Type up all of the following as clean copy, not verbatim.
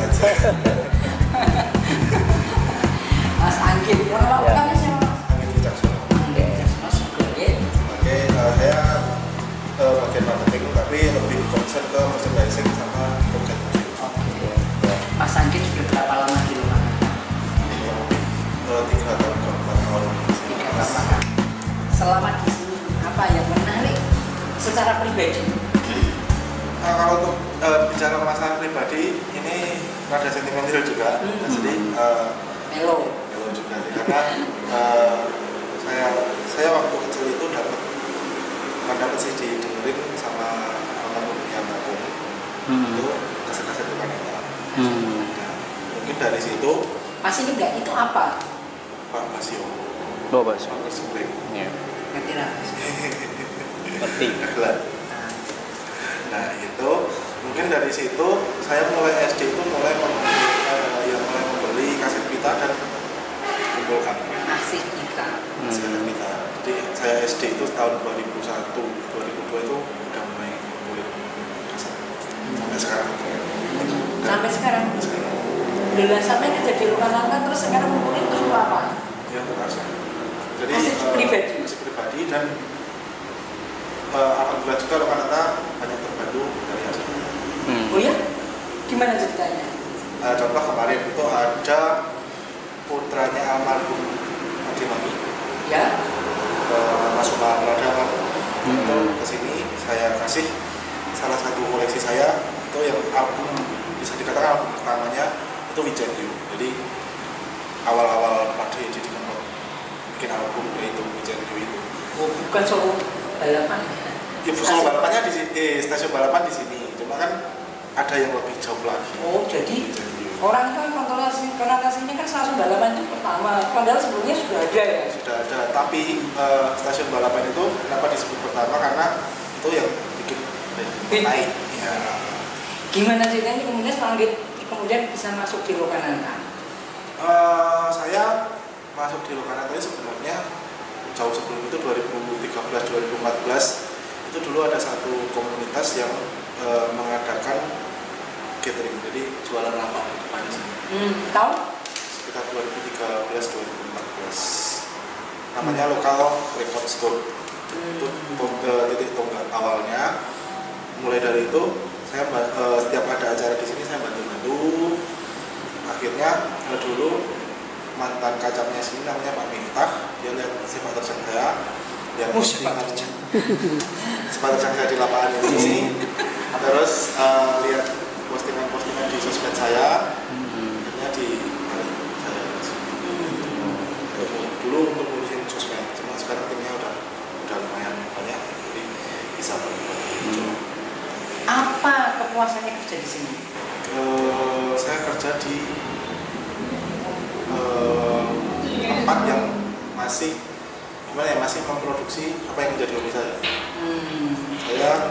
aja. Mas Anggit, nama lengkapnya siapa? Angin Wicaksono. Mas Anggit. Oke, saya bagian marketing tapi lebih concern ke merchandising sama konten. Oke. Mas Anggit sudah berapa lama di Lokananta? 3 tahun ke 4 tahun. 3 tahun. Selama di sini apa yang menarik secara pribadi? Kalau untuk bicara masalah pribadi ini rada sentimental juga, jadi Melo juga sih, karena saya waktu kecil itu dapat sih didengerin sama almarhum yang aku itu kaset-kaset Lokananta. Nah, mungkin dari situ masih enggak itu apa? Pak Basio. Bahasa. Pak Persibling. Iya. Ngerti lah. Ngerti. Nah itu mungkin dari situ saya mulai SD itu mulai membeli kaset pita dan kumpulkan Asik kita. kaset pita. Jadi saya SD itu tahun 2001, 2002 itu udah mulai ngumpulin kaset sampai sekarang. Sampai sekarang. Dulu sampai kerja di Lokananta terus sekarang ngumpulin itu apa? Ya untuk kaset. Jadi Aset pribadi. aset pribadi dan alhamdulillah juga Lokananta banyak terbantu dari hasil. Oh ya? Gimana ceritanya? Contoh kemarin itu ada putranya almarhum Adi Mami, Ya? Mas Umar Ladaman, itu kesini saya kasih salah satu koleksi saya itu yang album, bisa dikatakan album pertamanya itu Wijen You. Jadi awal-awal pada Edi Kempot bikin album yaitu Wijen You itu. Oh, bukan soal balapan ya? Ya soal balapannya di stasiun balapan di sini, cuma kan ada yang lebih jauh lagi. Oh, jadi orang kan konotasinya kan stasiun balapan itu pertama, padahal sebelumnya sudah ada ya? Sudah ada, tapi stasiun balapan itu kenapa disebut pertama karena itu yang bikin naik. Ya. Gimana ceritanya kemudian bisa masuk di Lokananta? Saya masuk di Lokananta sebenarnya jauh sebelum itu 2013-2014 itu dulu ada satu komunitas yang mengadakan catering, jadi jualan lapak di depan sini. Tahu? Sekitar 2013-2014. Namanya Lokal Record Store. Itu titik tonggak awalnya. Mulai dari itu saya setiap ada acara di sini saya bantu-bantu. Akhirnya dulu mantan kacamnya sini namanya Pak Miftah, dia lihat sepak terjang saya, dia sepak terjang saya di lapangan di sini. Terus lihat postingan-postingan di sosmed saya, akhirnya di saya dulu untuk ngurusin sosmed, cuma sekarang timnya udah lumayan banyak, jadi bisa bagi-bagi. Apa kepuasannya kerja di sini? Saya kerja di tempat yang masih memproduksi apa yang menjadi hobi saya.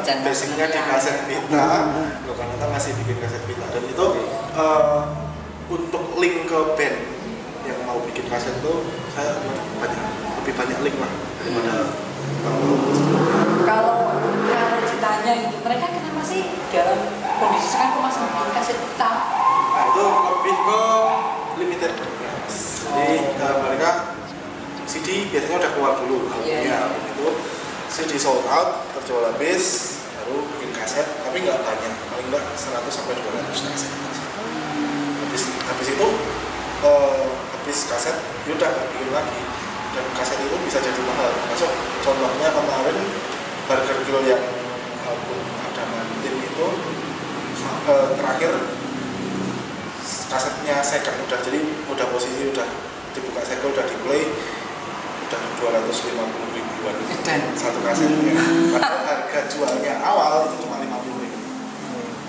Saya basicnya di kaset pita, Lokananta masih bikin kaset pita, dan itu untuk link ke band yang mau bikin kaset itu saya lebih banyak link lah daripada Kalau ceritanya itu mereka kenapa sih dalam kondisi sekarang masih bikin kaset pita? Nah itu lebih ke limited. Jadi mereka CD biasanya udah keluar dulu albumnya, itu CD sold out, terjual habis, baru bikin kaset, tapi nggak banyak, paling nggak 100-200 kaset. Habis itu habis kaset, yaudah bikin lagi, dan kaset itu bisa jadi mahal. Masuk contohnya kemarin Burger Grill yang album ada Mantin itu terakhir kasetnya second udah posisi udah dibuka segel, udah di play, udah 250 ribuan satu kasetnya. Padahal harga jualnya awal itu cuma 50 ribu.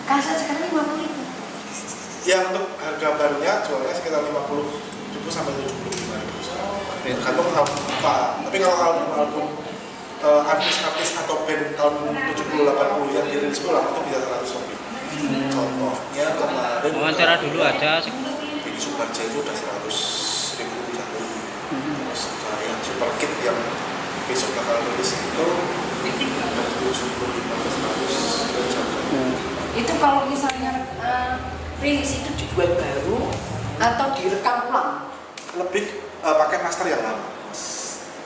Kaset sekarang 50 ribu? Ya untuk harga barunya jualnya sekitar 50 ribu sampai 75 ribu sekarang. Tergantung album apa. Tapi kalau album artis-artis atau band tahun 70-80 yang dirilis ulang itu bisa 100 lebih. Contohnya kemarin wawancara dulu aja Billy Subarja itu udah 100 ribu satu. Terus kayak Super Kid yang besok bakal rilis itu ada 75 ke 100 Itu kalau misalnya rilis itu dibuat baru atau direkam ulang? Lebih pakai master yang lama,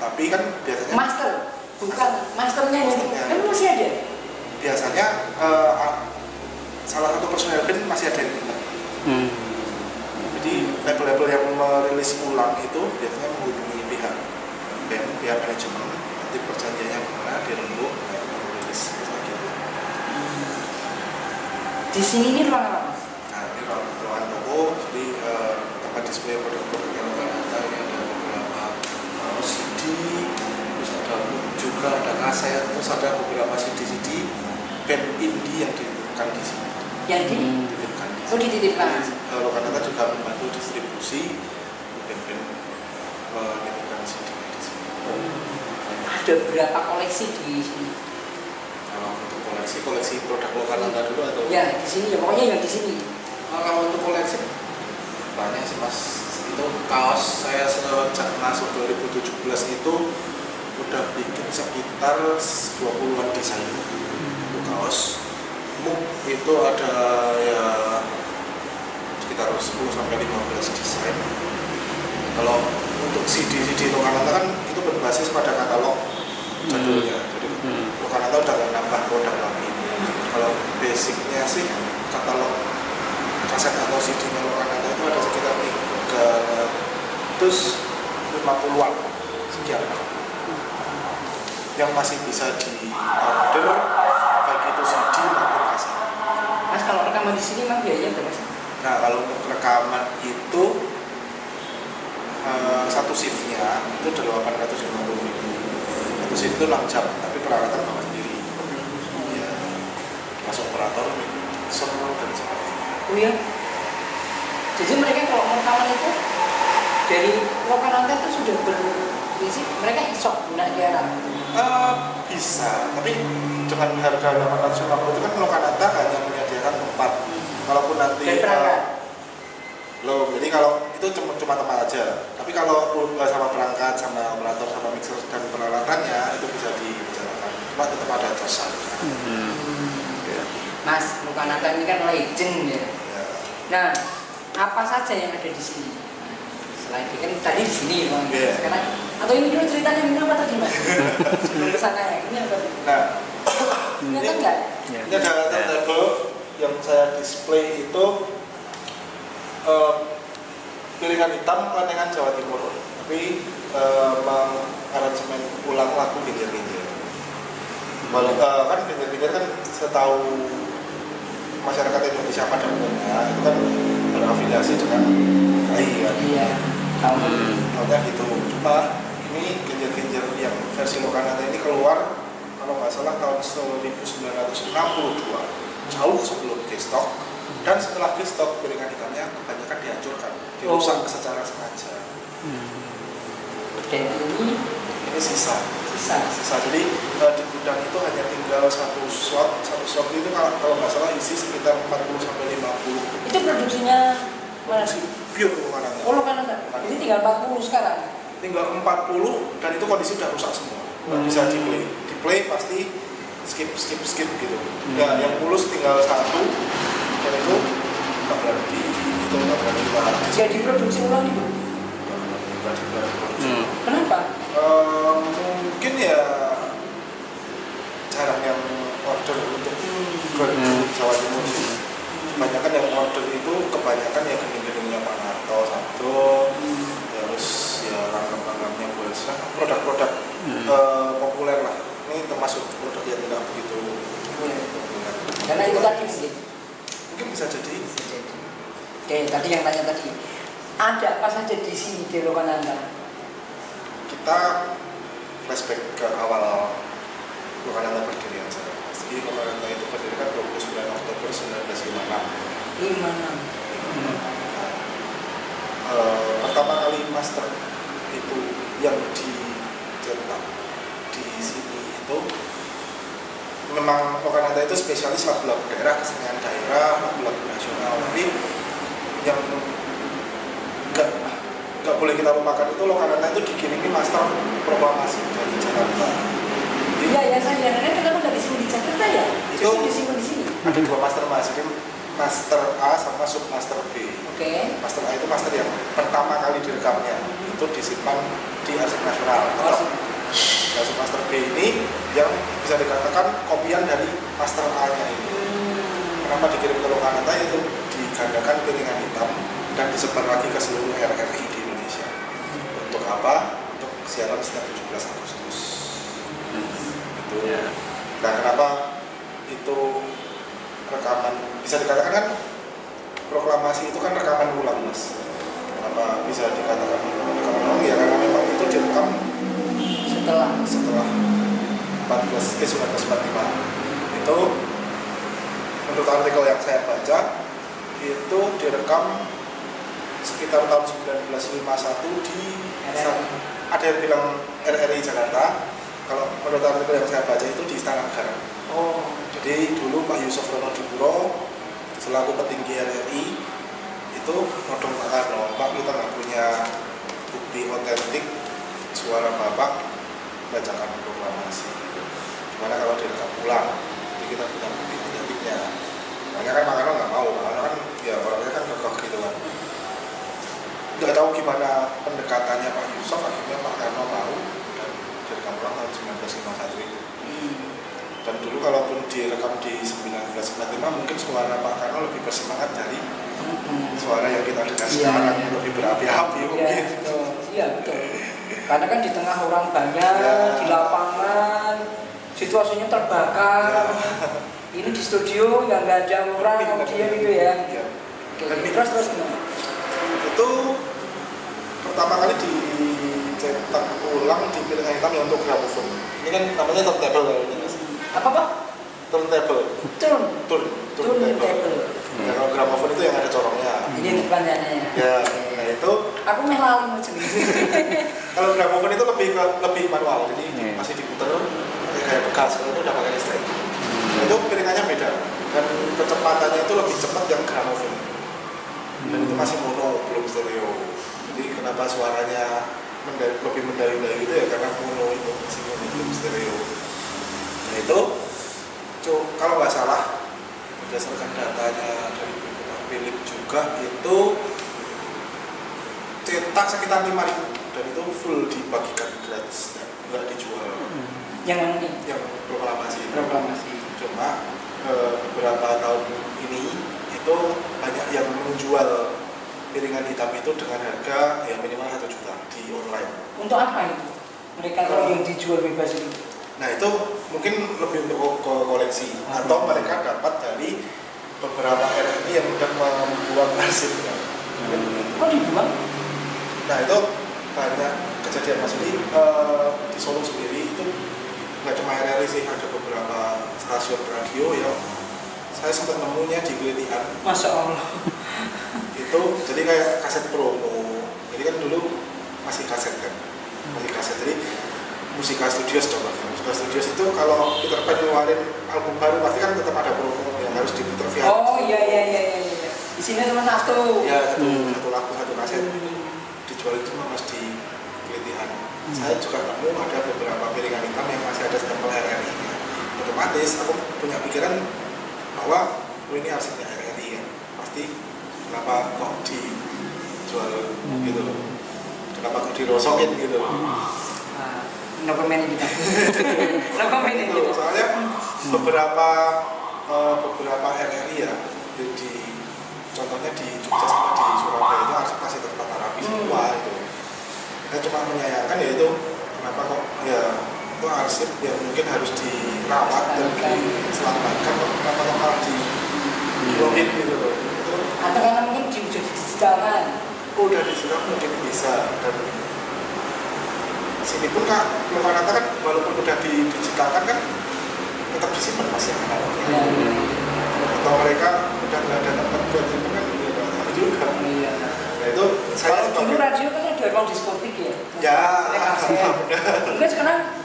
tapi kan biasanya Master, bukan masternya ini. Masternya. Kan masih ada. biasanya salah satu personel band masih ada yang ingat. Jadi label-label yang merilis ulang itu biasanya menghubungi pihak band, pihak manajemen, nanti perjanjiannya gimana, dirembuk, merilis biasanya gitu. Di sini ini ruang apa, Mas? Nah ini ruangan toko, jadi tempat display produk-produk yang ada, ini ada beberapa CD, terus ada juga ada kaset, terus ada beberapa CD-CD band indie yang dititipkan di sini. Yang Dititipkan di sini. dititipkan. Lokananta juga membantu distribusi band-band menitipkan CD di sini. Ada berapa koleksi di sini? Kalau untuk koleksi produk Lokananta dulu atau? Ya di sini ya, pokoknya yang di sini. Kalau untuk koleksi banyak sih Mas. Itu kaos saya sejak masuk 2017 itu udah bikin sekitar 20-an desain untuk kaos. Mug itu ada ya sekitar 10 sampai 15 desain. Kalau untuk CD Lokananta kan itu berbasis pada katalog jadulnya. Jadi Lokananta udah nggak nambah produk lagi. Kalau basicnya sih katalog kaset atau CD-nya Lokananta itu ada sekitar 350-an sekian yang masih bisa di-order, baik itu CD maupun kaset. Mas kalau rekaman di sini memang biayanya berapa sih? Nah kalau untuk rekaman itu satu shiftnya itu 850.000. Satu shift itu 6 jam, tapi peralatan bawa sendiri. Ya, masuk operator, mixer dan sebagainya. Oh ya. Jadi mereka kalau rekaman itu dari Lokananta itu sudah berisi, mereka isok guna daerah. Bisa, tapi dengan harga 850 itu kan Lokananta hanya menyediakan tempat. Kalaupun nanti Dan perangkat. jadi kalau itu cuma tempat aja. Tapi kalau sama perangkat, sama operator, sama mixer dan peralatannya itu bisa dibicarakan. Cuma tetap ada jasa. Mas, Lokananta ini kan legend ya. Ya. Nah, apa saja yang ada di sini? Selain kan tadi di sini, Bang. Yeah. Sekarang atau ini dulu ceritanya ini apa tadi, Mas? Sebelum kesana ya, ini apa? Nah, Ingat enggak? ini ada turntable yang saya display itu pilihan hitam Kelenengan Jawa Timur, tapi mengaransemen ulang lagu Ginjal-Ginjal. Kan Ginjal-Ginjal kan setahu masyarakat Indonesia pada umumnya itu kan berafiliasi dengan KAI kan. Iya. Tahunnya gitu. Cuma ini Ginjal-Ginjal yang versi Lokananta ini keluar kalau nggak salah tahun 1962, jauh sebelum G-Stock. Dan setelah G-Stock piringan hitamnya kebanyakan dihancurkan, dirusak secara sengaja. Dan Ini sisa. sisa. Jadi di gudang itu hanya tinggal satu slot itu kalau nggak salah isi sekitar 40 sampai 50. Itu produksinya mana sih? Pure Lokananta. Oh, Lokananta. Jadi tinggal 40 sekarang. Tinggal 40 dan itu kondisi udah rusak semua. Nggak bisa di-play pasti skip gitu. Ya, yang mulus tinggal satu dan itu nggak berani kita Jadi produksi ulang itu. nggak diproduksi. Kenapa? Mungkin ya jarang yang order untuk ke Jawa Timur sih. Kebanyakan yang order itu kebanyakan ya gedung-gedungnya Pak Narto, Sabdo, terus ya rangkap-rangkapnya Buelsa, produk-produk populer lah. Ini termasuk produk yang tidak begitu populer. Karena itu tadi sih. Mungkin bisa jadi. Oke, tadi yang tanya tadi. Ada apa saja di sini di Lokananta? Kita flashback ke awal Lokananta berdiri aja. Jadi Lokananta itu berdiri kan 29 Oktober 1956. Pertama kali master itu yang dicetak di sini itu memang Lokananta itu spesialis lagu-lagu daerah, kesenian daerah, lagu-lagu nasional. Tapi yang nggak boleh kita lupakan itu Lokananta itu dikirimi master proklamasi dari Jakarta. Iya ya, saya kenapa nggak disimpan di Jakarta ya? Itu disimpan di sini. ada 2 master mas, jadi master A sama submaster B. Oke. Master A itu master yang pertama kali direkamnya, itu disimpan di arsip nasional. Nah, submaster B ini yang bisa dikatakan kopian dari master A-nya ini. Kenapa dikirim ke Lokananta? Itu digandakan piringan hitam dan disebar lagi ke seluruh RRI di Indonesia. Untuk apa? Untuk siaran setiap 17 Agustus. Itu. Nah, kenapa itu rekaman? Bisa dikatakan kan proklamasi itu kan rekaman ulang, Mas. Kenapa bisa dikatakan rekaman ulang? Ya karena memang itu direkam setelah 1945. Itu menurut artikel yang saya baca itu direkam sekitar tahun 1951 di ada yang bilang RRI Jakarta. Kalau menurut artikel yang saya baca itu di Istana Negara. Jadi dulu Pak Yusuf Ronodipuro selaku petinggi RRI itu nodong Pak Karno, Pak kita nggak punya bukti otentik suara Bapak bacakan proklamasi. Gimana kalau direkam ulang? Jadi kita punya bukti otentiknya. Makanya kan Pak Karno nggak mau, Pak Karno kan ya orangnya kan gagah gitu kan. Nggak tahu gimana pendekatannya Pak Yusuf, akhirnya Pak Karno mau dan direkam ulang tahun 1951 itu. Dan dulu kalaupun direkam di 1945 mungkin suara Pak Karno lebih bersemangat dari suara yang kita dengar sekarang, lebih berapi-api mungkin. Iya betul. Karena kan di tengah orang banyak, di lapangan, situasinya terbakar. Ini di studio yang nggak ada orang, kemudian itu ya. Terus gimana? Itu pertama kali dicetak ulang di piringan hitam ya untuk gramofon. Ini kan namanya turntable ya ini. Apa Pak? Turntable. Turntable. Ya, kalau gramofon itu yang ada corongnya. Ini depannya. Ya, nah itu. Aku melawan macam ini. Kalau gramofon itu lebih manual, jadi masih diputer kayak bekas. Kalau itu udah pakai listrik. Nah, itu piringannya beda dan kecepatannya itu lebih cepat yang gramofon. Dan itu masih mono, belum stereo. Jadi kenapa suaranya lebih mendayu-dayu itu ya karena mono itu masih mono, belum stereo. Nah itu, kalau nggak salah berdasarkan datanya dari Philip juga itu cetak sekitar 5.000 dan itu full dibagikan gratis, nggak dijual. Yang proklamasi. Cuma beberapa tahun ini itu banyak yang menjual piringan hitam itu dengan harga ya minimal 1 juta di online. Untuk apa itu? Mereka kalau yang dijual bebas itu? Nah itu mungkin lebih untuk koleksi atau mereka dapat dari beberapa RRI yang sudah membuang arsipnya. Kok dibuang? Nah itu banyak kejadian Mas di Solo sendiri itu nggak cuma RRI sih, ada beberapa stasiun radio yang saya sempat nemunya di Kelitian. Masya Allah. Itu jadi kayak kaset promo. Jadi kan dulu masih kaset kan, masih kaset. Jadi Musika Studios coba. Musika Studios itu kalau Peter Pan ngeluarin album baru pasti kan tetap ada promo yang harus diputar via. Oh iya. Di sini cuma satu. Ya satu lagu satu kaset itu dijual itu mas di Kelitian. Saya juga nemu ada beberapa piringan hitam yang masih ada stempel RRI. Otomatis aku punya pikiran bahwa ini arsipnya RRI ya, pasti kenapa kok dijual gitu loh, kenapa kok dirosokin gitu loh. No comment kita. Soalnya beberapa RRI ya contohnya di Jogja sama di Surabaya itu arsip masih tertata rapi semua itu. Kita cuma menyayangkan ya itu kenapa kok ya itu arsip yang mungkin harus dirawat dan diselamatkan, kenapa kok malah dibuangin gitu loh. Atau karena mungkin sudah didigitalkan. Udah digital mungkin bisa, dan sini pun Kak, Lokananta kan walaupun udah didigitalkan kan tetap disimpan masih analognya. Atau mereka udah nggak ada tempat buat simpan kan udah nggak tahu juga. Nah itu saya kalau dulu radio kan ada ruang diskotik ya. Ya. Enggak sekarang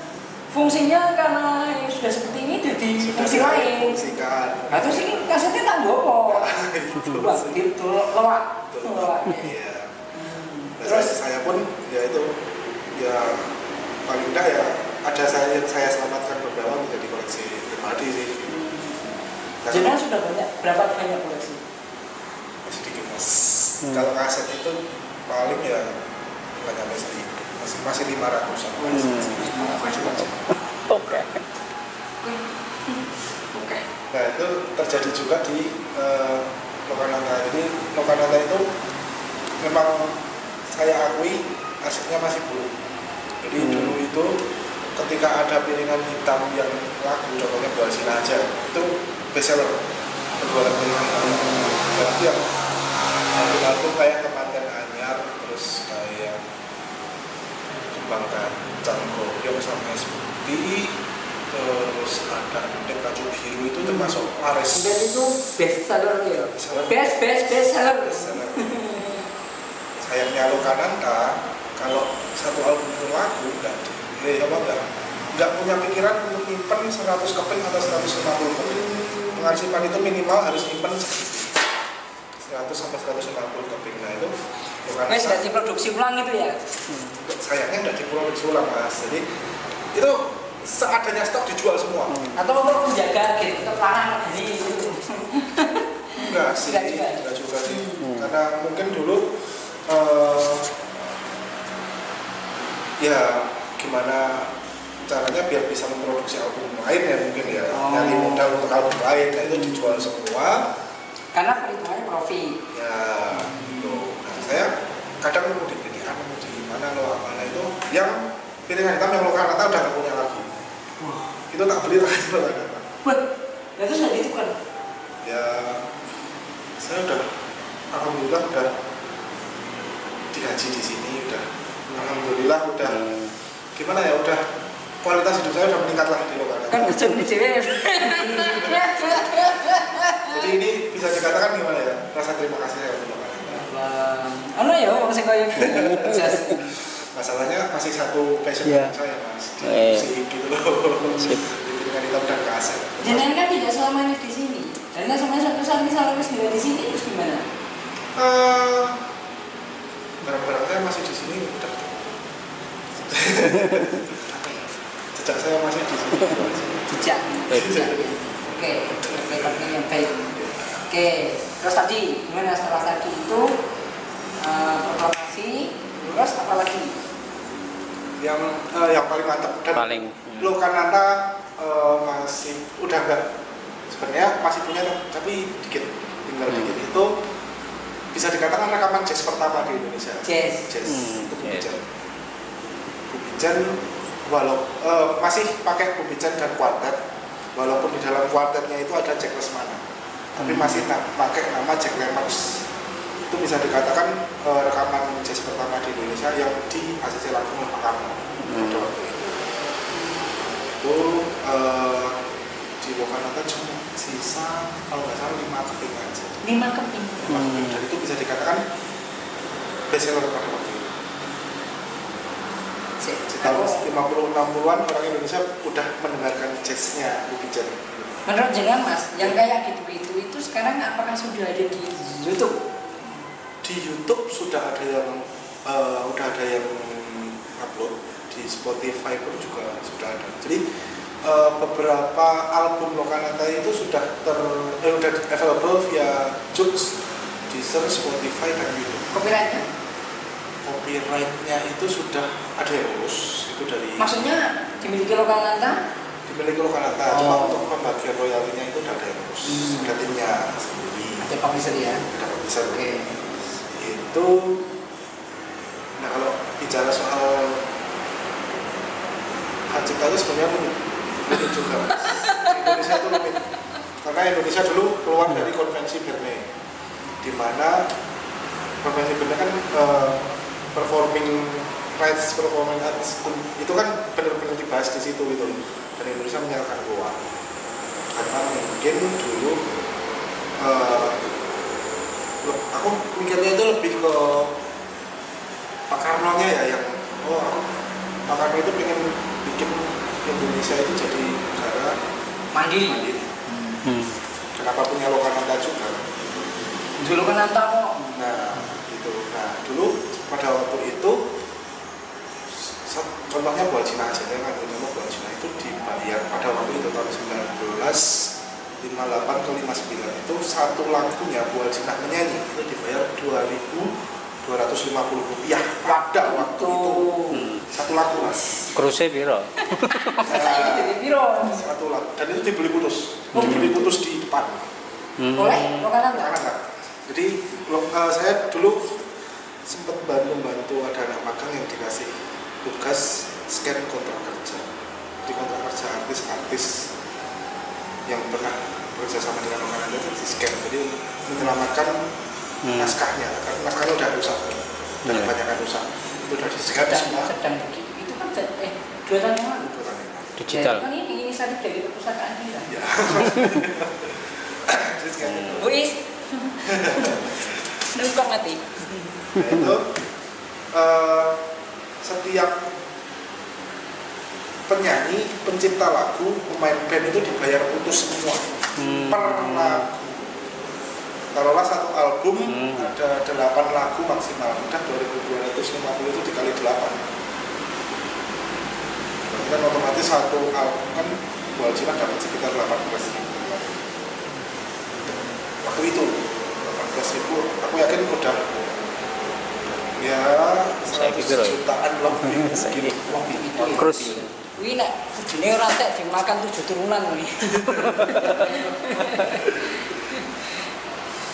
fungsinya karena sudah seperti ini jadi fungsi lain. Nah terus ini kasetnya tak bopo. Itu lewat. Iya. Terus saya pun ya itu ya paling enggak ya ada saya selamatkan beberapa menjadi koleksi pribadi sih. Jenengan sudah berapa banyak koleksi? Sedikit mas. Kalau kaset itu paling ya nggak nyampe 1.000, masih 500-an. Oke. Nah itu terjadi juga di Lokananta. Jadi Lokananta itu memang saya akui asetnya masih buruk. Jadi dulu itu ketika ada piringan hitam yang laku, contohnya Buah Sina aja, itu bestseller penjualan piringan hitam. Dan itu yang album kayak Kemanten Anyar, terus kayak Kembang Kacang Goyong sama SBI, terus ada Ndek Kacau Biru itu termasuk laris. Dan itu bestseller ya? Bestseller. Sayangnya Lokananta, kalau satu album itu laku, nggak punya pikiran untuk nyimpen 100 keping atau 150 keping. Pengarsipan itu minimal harus nyimpen 100 sampai 150 keping. Nah itu Lokananta. Sudah diproduksi ulang itu ya? Sayangnya nggak diproduksi ulang mas. Jadi itu seadanya stok dijual semua. Atau untuk menjaga gitu, untuk larang ini gitu. Enggak sih, enggak juga sih. Karena mungkin dulu ya gimana caranya biar bisa memproduksi album lain ya mungkin ya, nyari modal untuk album lain, nah itu dijual semua karena perhitungannya profit ya gitu. Nah saya kadang nemu di piringan, nemu di mana lo mana itu yang piringan hitam yang Lokananta udah gak punya lagi. Itu tak beli lagi Lokananta. Wah, itu sudah ditukar? Ya saya udah alhamdulillah udah digaji di sini, udah alhamdulillah udah gimana ya, udah kualitas hidup saya udah meningkat lah di Lokananta. Kan kecil cewek. Jadi ini bisa dikatakan gimana ya, rasa terima kasih saya untuk Lokananta. Ano ya, orang sing kaya gitu. Masalahnya masih satu passion saya mas, di musik gitu loh. Di piringan hitam dan kaset. Jenengan kan tidak selamanya di sini. Dan semuanya suatu saat misalnya tidak di sini terus gimana? Barang-barang saya masih di sini udah. Jejak saya masih di sini. Jejak. Oke, yang baik. Oke, terus tadi gimana setelah tadi itu proklamasi, terus apa lagi? Yang paling mantap dan Paling. Lokananta masih udah enggak, sebenarnya masih punya tapi dikit, tinggal dikit. Itu bisa dikatakan rekaman jazz pertama di Indonesia. Jazz. Itu Bubijan. Bubijan masih pakai Bubijan dan kuartet, walaupun di dalam kuartetnya itu ada Jack Lesmana, tapi masih pakai nama Jack Lemmers. Itu bisa dikatakan rekaman jazz pertama di Indonesia yang di ACC langsung oleh Pak Karno pada waktu itu. Itu di Lokananta cuma sisa kalau nggak salah 5 keping aja. 5 keping. Dan itu bisa dikatakan bestseller pada waktu itu. Di tahun 50-60an orang Indonesia udah mendengarkan jazznya Bubijan. Menurut jenengan mas, yang kayak gitu itu sekarang apakah sudah ada di YouTube? Di YouTube sudah ada yang upload, di Spotify pun juga sudah ada. Jadi beberapa album Lokananta itu sudah udah available via Joox, Deezer, Spotify dan YouTube. Copyrightnya itu sudah ada yang urus, itu dari. Maksudnya dimiliki Lokananta? Dimiliki Lokananta, cuma untuk pembagian royaltinya itu udah ada yang urus. Ada timnya sendiri. Ada publisher ya? Ada publisher. Oke. Itu. Nah kalau bicara soal hak ciptanya sebenarnya rumit juga. Indonesia itu rumit. Karena Indonesia dulu keluar dari konvensi Berne, di mana konvensi Berne kan performing arts itu kan benar-benar dibahas di situ gitu, dan Indonesia menyerahkan keluar karena mungkin dulu aku mikirnya itu lebih ke Pak Karno-nya ya, yang Pak Karno itu pengen bikin Indonesia itu jadi negara mandiri. Kenapa punya Lokananta juga? Di Lokananta kok. Nah, gitu. Nah, dulu pada waktu itu contohnya Buah Cina aja kan, Buah Cina itu dibayar pada waktu itu tahun 19 58 ke 59 itu satu lagunya buat Jinah menyanyi itu dibayar 2.250 rupiah pada waktu itu satu lagu mas. Kruse piro? Saya jadi piro. Satu lagu dan itu dibeli putus di depan. Boleh? Lokalan nggak? Enggak. Jadi saya dulu sempat bantu ada anak magang yang dikasih tugas scan kontrak kerja. Di kontrak kerja artis-artis yang pernah bekerja sama dengan orang itu di scan, jadi menyelamatkan naskahnya, karena naskahnya udah rusak, udah kebanyakan rusak, itu udah di scan semua. Sedang itu kan 2 tahun yang lalu. Digital. Kan ini inisiatif dari perpustakaan kita. Ya. Di scan itu. Wis. Numpang mati. Nah, itu setiap penyanyi, pencipta lagu, pemain band itu dibayar putus semua per lagu. Taruhlah satu album ada 8 lagu maksimal, udah 2.250 itu dikali 8. Berarti kan otomatis satu album kan Bual Jinah dapat sekitar 18.000. Waktu itu 18.000, aku yakin udah ya 100 jutaan lebih. Krus. Wih nek bojone ora entek dimakan 7 turunan kuwi.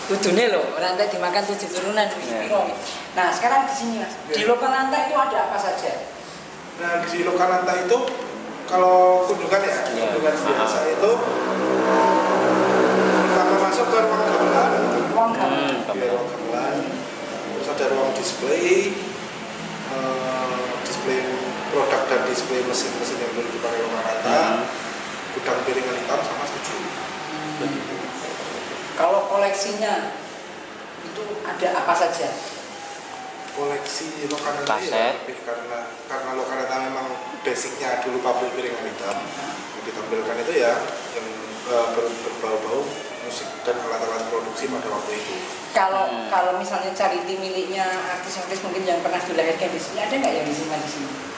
Kudune lho, ora entek dimakan 7 turunan kuwi piro. Nah, sekarang di sini Mas. Di Lokananta itu ada apa saja? Nah, di Lokananta itu kalau kunjungan ya, kunjungan biasa itu pertama masuk ke ruang gamelan. Ruang gamelan. Ruang gamelan. Terus ada ruang display, display produk dan display mesin-mesin yang dulu dipakai Lokananta, gudang piringan hitam sama studio. Kalau koleksinya itu ada apa saja? Koleksi Lokananta ya, lebih karena Lokananta memang basicnya dulu pabrik piringan hitam. Yang ditampilkan itu ya yang berbau-bau musik dan alat-alat produksi pada waktu itu. Kalau misalnya charity miliknya artis-artis mungkin yang pernah dilahirkan di sini, ada nggak yang disimpan di sini?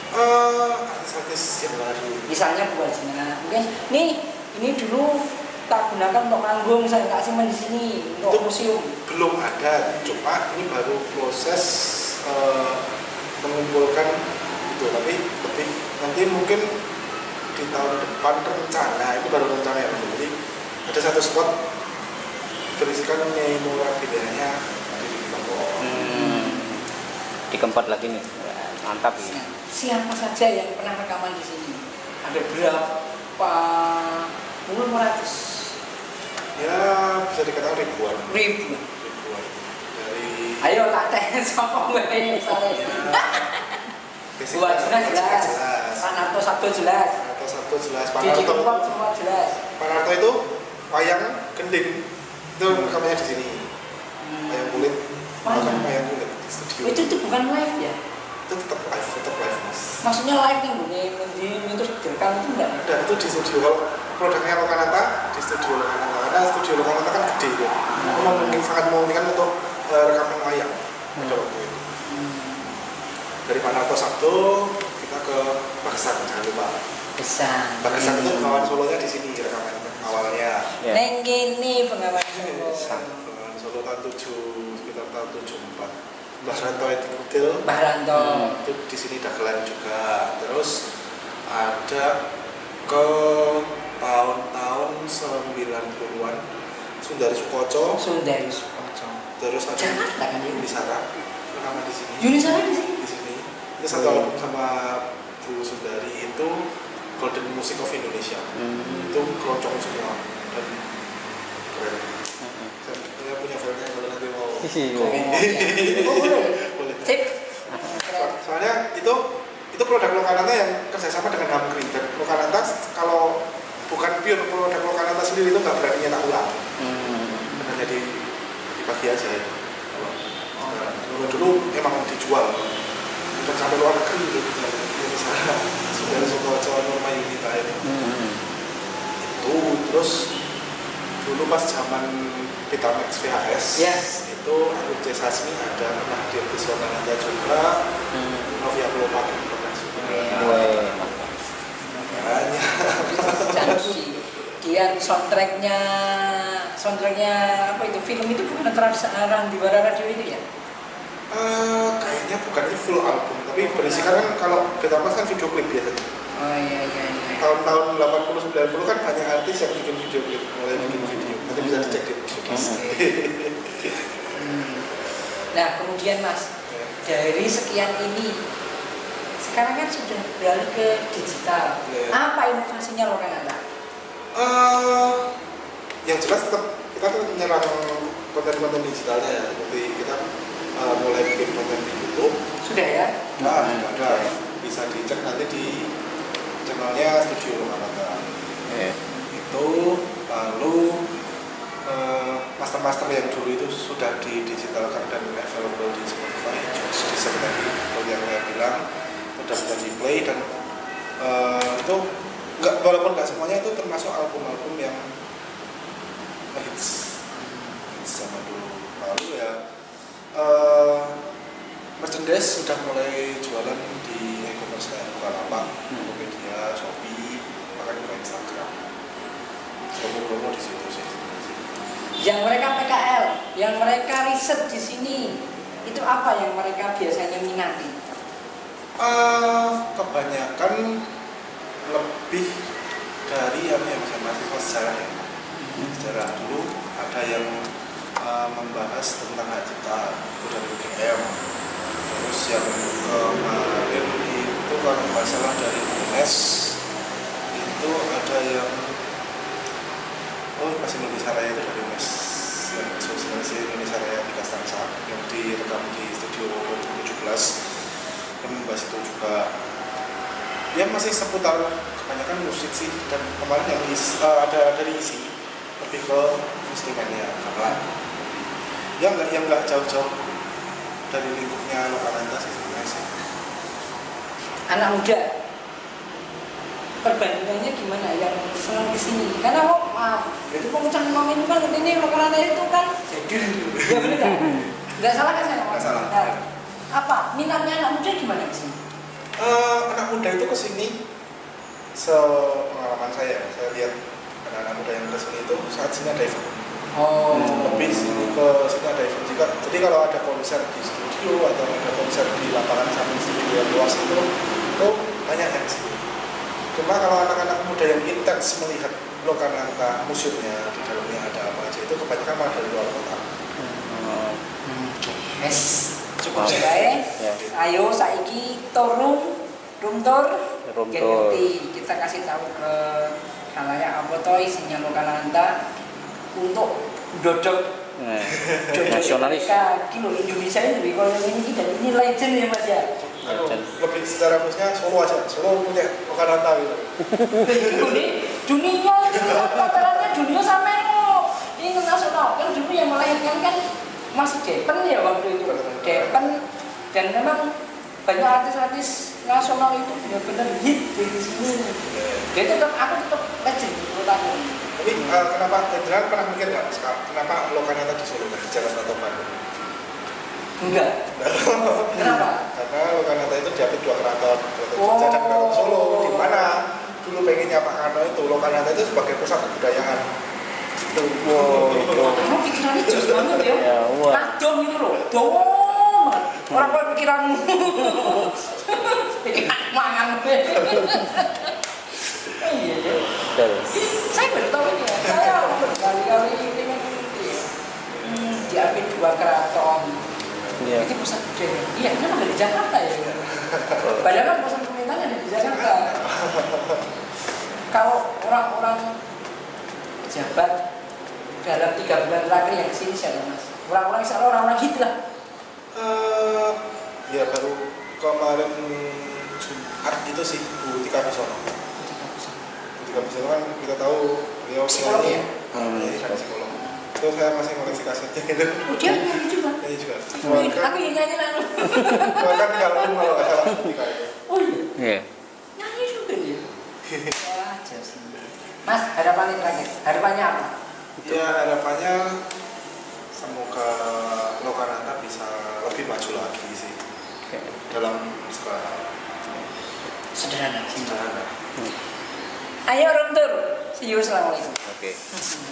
Artis yang baru. Misalnya buat Jinah, mungkin ini dulu tak gunakan untuk manggung, saya nggak simpan di sini untuk museum. Belum ada, cuma ini baru proses mengumpulkan itu, tapi lebih nanti mungkin di tahun depan rencana, itu baru rencana ya. Jadi ada satu spot berisikan memorabilia-nya di Kempot. Di Kempot lagi nih, mantap ini. Siapa saja yang pernah rekaman di sini? Ada berapa? Mungkin 100. Ya bisa dikatakan ribuan. Ribu. Dari. Ayo tak tanya siapa gue misalnya. Buat jelas. Panarto Sabdo jelas. Didi Kempot semua jelas. Panarto itu wayang gending. Itu rekamannya di sini. Wayang kulit. Wayang kulit di studio. Itu bukan live ya? Itu tetap live mas. Maksudnya live nih bunyi terus direkam itu enggak? Ada itu di studio. Kalau produknya Lokananta di studio Lokananta, karena studio Lokananta kan gede ya. Itu sangat memungkinkan untuk rekaman wayang pada waktu itu. Dari Panarto Sabdo kita ke Baksan, jangan lupa. Baksan itu pengawan solonya di sini rekaman awalnya. Neng gini pengawan solo. Pengawan solo tahun 7 sekitar tahun 74. Mbah Ranto itu Kudil. Mbah Ranto. Itu di sini dagelan juga. Terus ada ke tahun-tahun 90-an Sundari Sukoco. Terus ada Jakarta kan ya? Yunisara rekaman di sini. Yunisara di sini? Di sini. Itu satu album sama Bu Sundari itu Golden Music of Indonesia. Itu keroncong semua dan keren. Saya punya filenya kalau nanti mau. Boleh. Sip. Soalnya itu produk Lokananta yang kerjasama dengan Hamkri, dan Lokananta kalau bukan pure produk Lokananta sendiri itu nggak berani nyetak ulang. Hanya dibagi aja itu. Kalau dulu emang dijual dan sampai luar negeri gitu, misalnya Sundari Sukoco, Norma Yunita itu. Itu terus dulu pas zaman Betamax VHS, itu Arif C. Sasmi ada pernah di episode Lokananta juga. Novia Klopak pernah juga. Janji. Dia soundtracknya apa itu film itu bukan Randy Bara Radio itu ya? Kayaknya bukan itu full album, tapi berisikan kan kalau Betamax kan video klip biasanya. Oh iya. Tahun-tahun 80 90 kan banyak artis yang bikin video klip, mulai bikin video. Nanti bisa dicek di Nah kemudian Mas, dari sekian ini sekarang kan sudah beralih ke digital. Apa inovasinya Lokananta? Yang jelas tetap kita tuh menyerang konten-konten digitalnya ya. Seperti kita mulai bikin konten di YouTube. Sudah ya? Nah, ada. Bisa dicek nanti di channelnya Studio Lokananta. Itu lalu master-master yang dulu itu sudah didigitalkan dan available di Spotify, di share tadi seperti yang saya bilang sudah bisa di play dan itu walaupun nggak semuanya itu termasuk album-album yang hits zaman dulu. Lalu ya merchandise sudah mulai jualan di e-commerce kayak Bukalapak, Tokopedia, Shopee, bahkan juga Instagram. Promo-promo di situ sih. Yang mereka PKL, yang mereka riset di sini, itu apa yang mereka biasanya minati? Kebanyakan lebih dari yang mahasiswa sejarah ya. Sejarah dulu ada yang membahas tentang hak cipta itu dari UGM. Terus yang kemarin itu kalau nggak salah dari UNES itu ada yang Mas Indonesia Raya itu dari UNES yang sosialisasi Indonesia Raya di Kastansa yang direkam di studio 2017 yang membahas itu juga ya masih seputar kebanyakan musik sih dan kemarin yang ada dari isi lebih ke instrumennya gamelan yang nggak jauh-jauh dari lingkupnya Lokananta sih sebenarnya sih. Anak muda perbandingannya gimana yang senang kesini? Karena maaf, jadi pengucapan ngomongin kan ini Lokananta itu kan jadul, ya benar nggak? Nggak salah kan saya? Nggak salah. Nah, apa minatnya anak muda gimana kesini? Anak muda itu kesini, sepengalaman saya lihat anak-anak muda yang kesini itu saat sini ada event. Lebih sini ke sini ada event juga. Jadi kalau ada konser di studio atau ada konser di lapangan samping studio yang luas itu banyak yang kesini. Cuma kalau anak-anak muda yang intens melihat Lokananta museumnya di dalamnya ada apa aja itu kebanyakan malah dari luar kota. Yes, cukup baik. Ayo saiki turun rumtur ngerti kita kasih tahu ke khalayak apa to isinya Lokananta untuk dodok nasionalis. Kilo Indonesia ini kalau ini dan ini legend ya Mas ya. Lebih secara khususnya Solo aja, Solo punya Lokananta gitu. Ini dunia rata-rata dunia sampai internasional kan dulu yang melahirkan kan masih Depen ya waktu itu Depen dan memang banyak artis-artis nasional itu benar-benar hit di sini. Jadi aku tetap legend menurut aku. Tapi kenapa Hendra pernah mikir nggak kenapa Lokananta di Solo dari Jakarta atau Bandung? Enggak. Kenapa? Karena Lokananta itu diapit dua keraton, Jajang Keraton Solo, di mana dulu pengennya Pak Karno itu Lokananta itu sebagai pusat kebudayaan. Kamu pikirannya jauh banget ya? Adom itu loh, dong. Orang kau pikiranmu, pikiran mangan. Iya ya. Saya baru tahu ini ya. Saya berkali-kali ini diapit dua keraton. Itu pusat budaya. Iya, kenapa nggak di Jakarta ya? Padahal kan pusat pemerintahan ada di Jakarta. Kalau orang-orang pejabat dalam 3 bulan terakhir yang kesini siapa Mas? Orang-orang insya Allah orang-orang hit lah. Ya baru kemarin Jumat itu sih Bu Tika Bisono. Bu Tika Bisono kan kita tahu beliau psikolog ya? Kan psikolog. Itu saya masih koleksi kasetnya gitu. Oh dia nyanyi juga? Nyanyi juga. Aku yang nyanyi lalu. Bahkan kalau nggak salah Bu Tika itu. Oh iya? Nyanyi juga dia? Wah jasa. Mas harapannya terakhir, harapannya apa? Ya harapannya semoga Lokananta bisa lebih maju lagi sih dalam sekolah. Sederhana. Ayo room tour. See you, assalamualaikum. Oke.